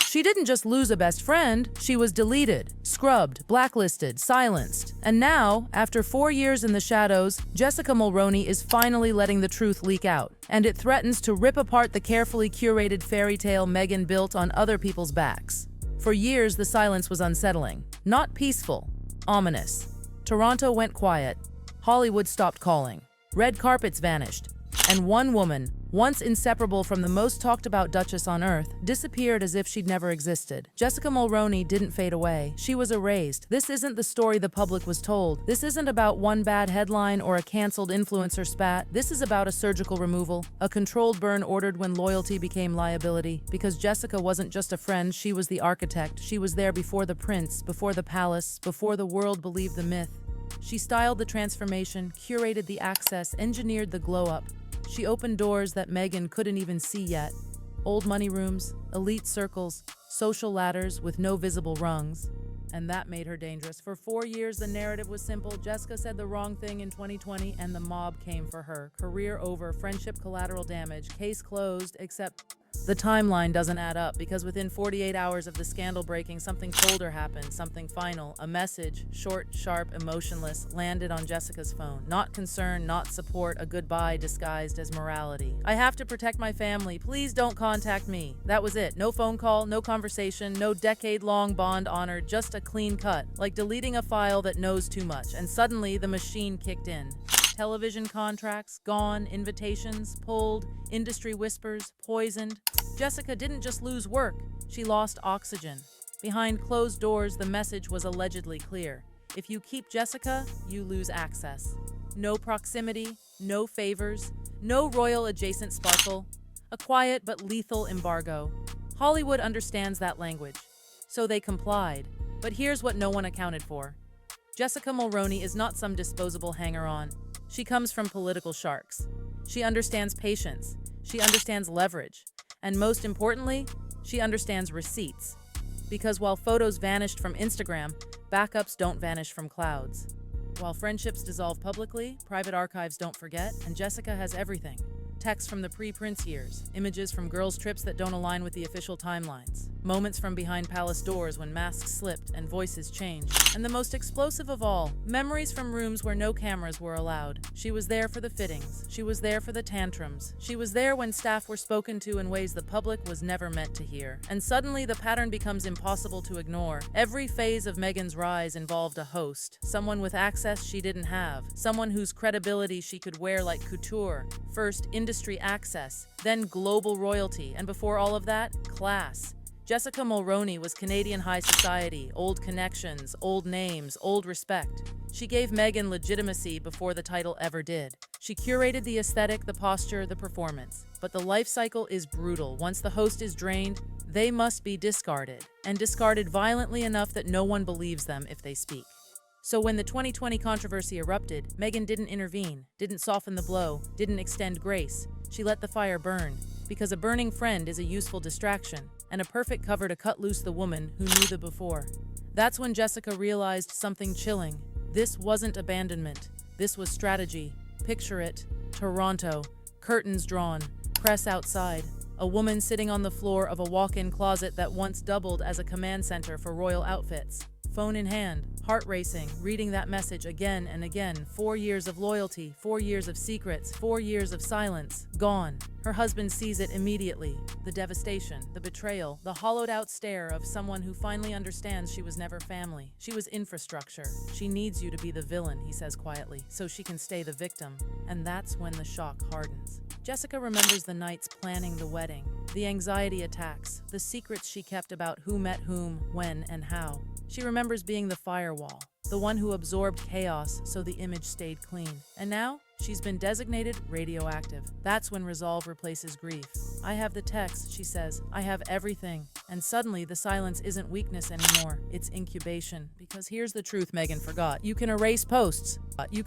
She didn't just lose a best friend, she was deleted, scrubbed, blacklisted, silenced. And now, after 4 years in the shadows, Jessica Mulroney is finally letting the truth leak out. And it threatens to rip apart the carefully curated fairy tale Meghan built on other people's backs. For years, the silence was unsettling, not peaceful, ominous. Toronto went quiet. Hollywood stopped calling. Red carpets vanished. And one woman, once inseparable from the most talked about Duchess on earth, disappeared as if she'd never existed. Jessica Mulroney didn't fade away. She was erased. This isn't the story the public was told. This isn't about one bad headline or a canceled influencer spat. This is about a surgical removal, a controlled burn ordered when loyalty became liability. Because Jessica wasn't just a friend, she was the architect. She was there before the prince, before the palace, before the world believed the myth. She styled the transformation, curated the access, engineered the glow-up. She opened doors that Meghan couldn't even see yet. Old money rooms, elite circles, social ladders with no visible rungs. And that made her dangerous. For 4 years, the narrative was simple. Jessica said the wrong thing in 2020, and the mob came for her. Career over, friendship collateral damage, case closed, except the timeline doesn't add up, because within 48 hours of the scandal breaking, something colder happened, something final. A message, short, sharp, emotionless, landed on Jessica's phone. Not concern, not support, a goodbye disguised as morality. "I have to protect my family. Please don't contact me." That was it. No phone call, no conversation, no decade-long bond honored, just a clean cut, like deleting a file that knows too much. And suddenly, the machine kicked in. Television contracts, gone, invitations, pulled, industry whispers, poisoned. Jessica didn't just lose work, she lost oxygen. Behind closed doors, the message was allegedly clear. If you keep Jessica, you lose access. No proximity, no favors, no royal adjacent sparkle. A quiet but lethal embargo. Hollywood understands that language, so they complied. But here's what no one accounted for. Jessica Mulroney is not some disposable hanger-on. She comes from political sharks. She understands patience. She understands leverage. And most importantly, she understands receipts. Because while photos vanished from Instagram, backups don't vanish from clouds. While friendships dissolve publicly, private archives don't forget, and Jessica has everything. Texts from the pre-Prince years, images from girls' trips that don't align with the official timelines, moments from behind palace doors when masks slipped and voices changed, and the most explosive of all, memories from rooms where no cameras were allowed. She was there for the fittings, she was there for the tantrums, she was there when staff were spoken to in ways the public was never meant to hear. And suddenly the pattern becomes impossible to ignore. Every phase of Meghan's rise involved a host, someone with access she didn't have, someone whose credibility she could wear like couture. First, industry access, then global royalty, and before all of that, class. Jessica Mulroney was Canadian high society, old connections, old names, old respect. She gave Meghan legitimacy before the title ever did. She curated the aesthetic, the posture, the performance. But the life cycle is brutal. Once the host is drained, they must be discarded, and discarded violently enough that no one believes them if they speak. So when the 2020 controversy erupted, Meghan didn't intervene, didn't soften the blow, didn't extend grace. She let the fire burn, because a burning friend is a useful distraction, and a perfect cover to cut loose the woman who knew the before. That's when Jessica realized something chilling. This wasn't abandonment. This was strategy. Picture it. Toronto. Curtains drawn. Press outside. A woman sitting on the floor of a walk-in closet that once doubled as a command center for royal outfits. Phone in hand, heart racing, reading that message again and again. 4 years of loyalty, 4 years of secrets, 4 years of silence. Gone. Her husband sees it immediately. The devastation, the betrayal, the hollowed-out stare of someone who finally understands she was never family. She was infrastructure. She needs you to be the villain, he says quietly, so she can stay the victim. And that's when the shock hardens. Jessica remembers the nights planning the wedding, the anxiety attacks, the secrets she kept about who met whom, when, and how. She remembers being the firewall, the one who absorbed chaos so the image stayed clean. And now, she's been designated radioactive. That's when resolve replaces grief. "I have the text," she says. "I have everything." And suddenly, the silence isn't weakness anymore. It's incubation. Because here's the truth Meghan forgot. You can erase posts, but you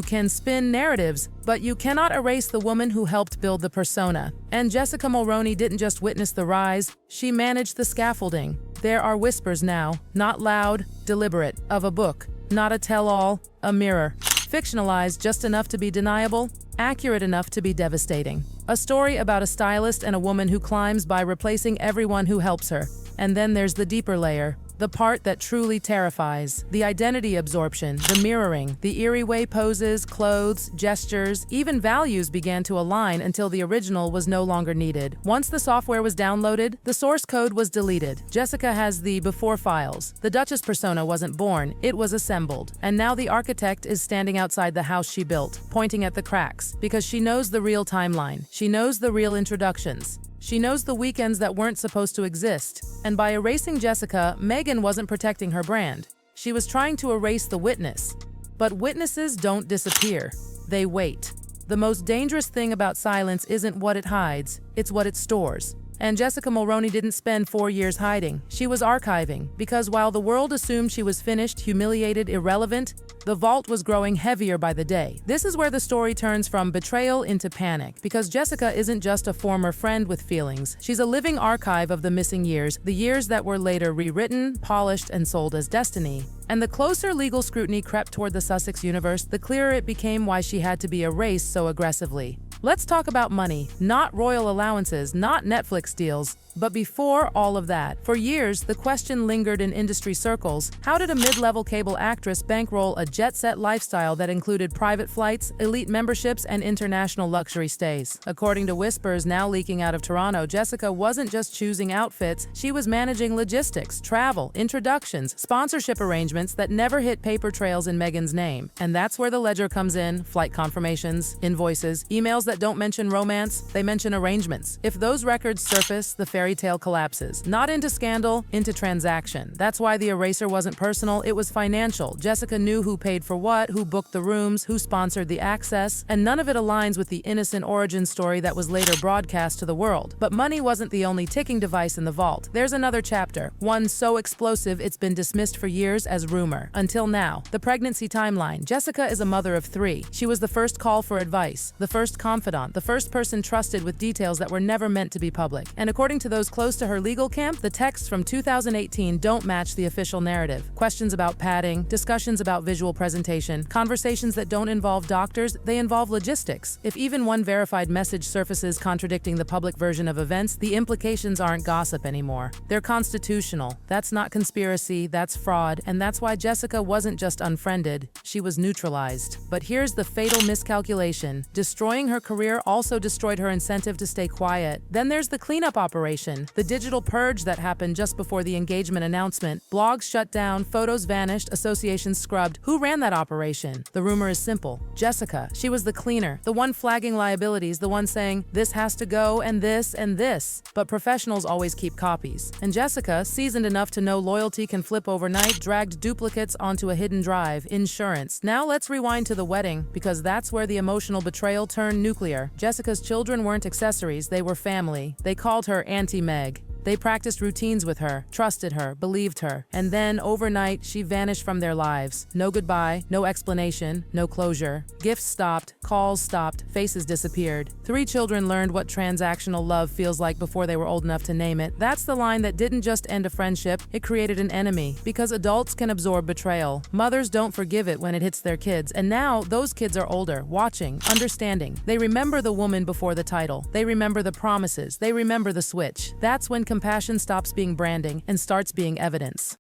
can spin narratives, but you cannot erase the woman who helped build the persona. And Jessica Mulroney didn't just witness the rise, she managed the scaffolding. There are whispers now, not loud, deliberate, of a book, not a tell-all, a mirror. Fictionalized just enough to be deniable, accurate enough to be devastating. A story about a stylist and a woman who climbs by replacing everyone who helps her. And then there's the deeper layer. The part that truly terrifies. The identity absorption, the mirroring, the eerie way poses, clothes, gestures, even values began to align until the original was no longer needed. Once the software was downloaded, the source code was deleted. Jessica has the before files. The Duchess persona wasn't born, it was assembled. And now the architect is standing outside the house she built, pointing at the cracks, because she knows the real timeline. She knows the real introductions. She knows the weekends that weren't supposed to exist. And by erasing Jessica, Meghan wasn't protecting her brand. She was trying to erase the witness. But witnesses don't disappear. They wait. The most dangerous thing about silence isn't what it hides, it's what it stores. And Jessica Mulroney didn't spend 4 years hiding. She was archiving, because while the world assumed she was finished, humiliated, irrelevant, the vault was growing heavier by the day. This is where the story turns from betrayal into panic, because Jessica isn't just a former friend with feelings. She's a living archive of the missing years, the years that were later rewritten, polished, and sold as destiny. And the closer legal scrutiny crept toward the Sussex universe, the clearer it became why she had to be erased so aggressively. Let's talk about money, not royal allowances, not Netflix deals. But before all of that, for years, the question lingered in industry circles: how did a mid-level cable actress bankroll a jet-set lifestyle that included private flights, elite memberships, and international luxury stays? According to whispers now leaking out of Toronto, Jessica wasn't just choosing outfits, she was managing logistics, travel, introductions, sponsorship arrangements that never hit paper trails in Meghan's name. And that's where the ledger comes in: flight confirmations, invoices, emails that don't mention romance, they mention arrangements. If those records surface, the fairy tale collapses. Not into scandal, into transaction. That's why the eraser wasn't personal, it was financial. Jessica knew who paid for what, who booked the rooms, who sponsored the access, and none of it aligns with the innocent origin story that was later broadcast to the world. But money wasn't the only ticking device in the vault. There's another chapter, one so explosive it's been dismissed for years as rumor. Until now, the pregnancy timeline. Jessica is a mother of 3. She was the first call for advice, the first confidant, the first person trusted with details that were never meant to be public. And according to those close to her legal camp, the texts from 2018 don't match the official narrative. Questions about padding, discussions about visual presentation, conversations that don't involve doctors, they involve logistics. If even one verified message surfaces contradicting the public version of events, the implications aren't gossip anymore. They're constitutional. That's not conspiracy, that's fraud, and that's why Jessica wasn't just unfriended, she was neutralized. But here's the fatal miscalculation. Destroying her career also destroyed her incentive to stay quiet. Then there's the cleanup operation, the digital purge that happened just before the engagement announcement. Blogs shut down, photos vanished, associations scrubbed. Who ran that operation? The rumor is simple: Jessica. She was the cleaner, the one flagging liabilities, the one saying, this has to go, and this, and this. But professionals always keep copies. And Jessica, seasoned enough to know loyalty can flip overnight, dragged duplicates onto a hidden drive. Insurance. Now let's rewind to the wedding, because that's where the emotional betrayal turned nuclear. Jessica's children weren't accessories, they were family. They called her Auntie Meg. They practiced routines with her, trusted her, believed her. And then, overnight, she vanished from their lives. No goodbye, no explanation, no closure. Gifts stopped, calls stopped, faces disappeared. 3 children learned what transactional love feels like before they were old enough to name it. That's the line that didn't just end a friendship, it created an enemy. Because adults can absorb betrayal. Mothers don't forgive it when it hits their kids. And now, those kids are older, watching, understanding. They remember the woman before the title. They remember the promises. They remember the switch. That's when compassion stops being branding and starts being evidence.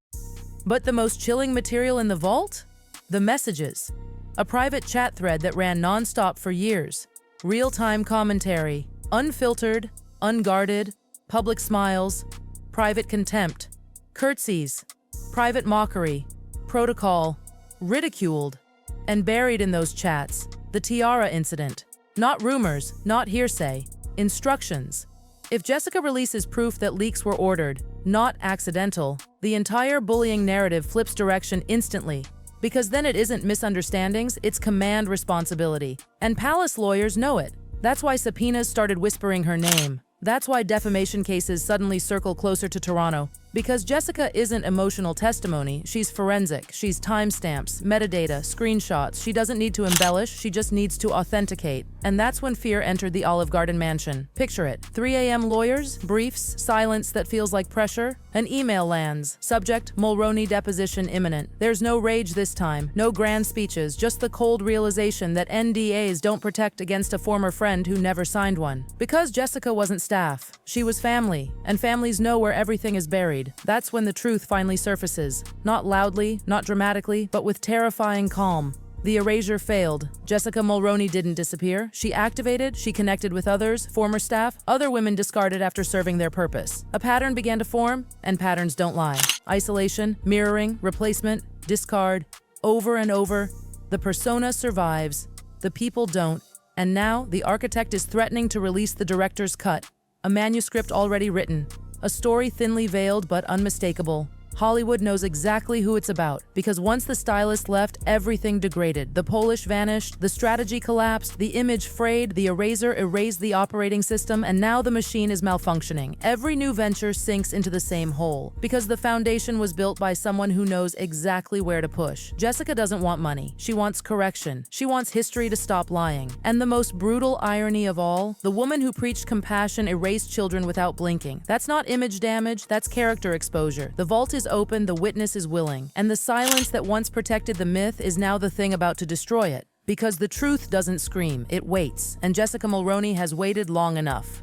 But the most chilling material in the vault? The messages. A private chat thread that ran nonstop for years. Real-time commentary. Unfiltered, unguarded, public smiles, private contempt, curtsies, private mockery, protocol, ridiculed. And buried in those chats, the tiara incident. Not rumors, not hearsay, instructions. If Jessica releases proof that leaks were ordered, not accidental, the entire bullying narrative flips direction instantly. Because then it isn't misunderstandings, it's command responsibility. And palace lawyers know it. That's why subpoenas started whispering her name. That's why defamation cases suddenly circle closer to Toronto. Because Jessica isn't emotional testimony, she's forensic, she's timestamps, metadata, screenshots. She doesn't need to embellish, she just needs to authenticate. And that's when fear entered the Olive Garden mansion. Picture it: 3 a.m. lawyers, briefs, silence that feels like pressure. An email lands. Subject: Mulroney deposition imminent. There's no rage this time, no grand speeches, just the cold realization that NDAs don't protect against a former friend who never signed one. Because Jessica wasn't staff, she was family, and families know where everything is buried. buried. That's when the truth finally surfaces. Not loudly, not dramatically, but with terrifying calm. The erasure failed. Jessica Mulroney didn't disappear. She activated, she connected with others, former staff, other women discarded after serving their purpose. A pattern began to form, and patterns don't lie. Isolation, mirroring, replacement, discard, over and over. The persona survives, the people don't, and now the architect is threatening to release the director's cut. A manuscript already written, a story thinly veiled but unmistakable. Hollywood knows exactly who it's about, because once the stylist left, everything degraded. The Polish vanished, the strategy collapsed, the image frayed, the eraser erased the operating system, and now the machine is malfunctioning. Every new venture sinks into the same hole, because the foundation was built by someone who knows exactly where to push. Jessica doesn't want money. She wants correction. She wants history to stop lying. And the most brutal irony of all, the woman who preached compassion erased children without blinking. That's not image damage, that's character exposure. The vault is open, the witness is willing, and the silence that once protected the myth is now the thing about to destroy it. Because the truth doesn't scream, it waits, and Jessica Mulroney has waited long enough.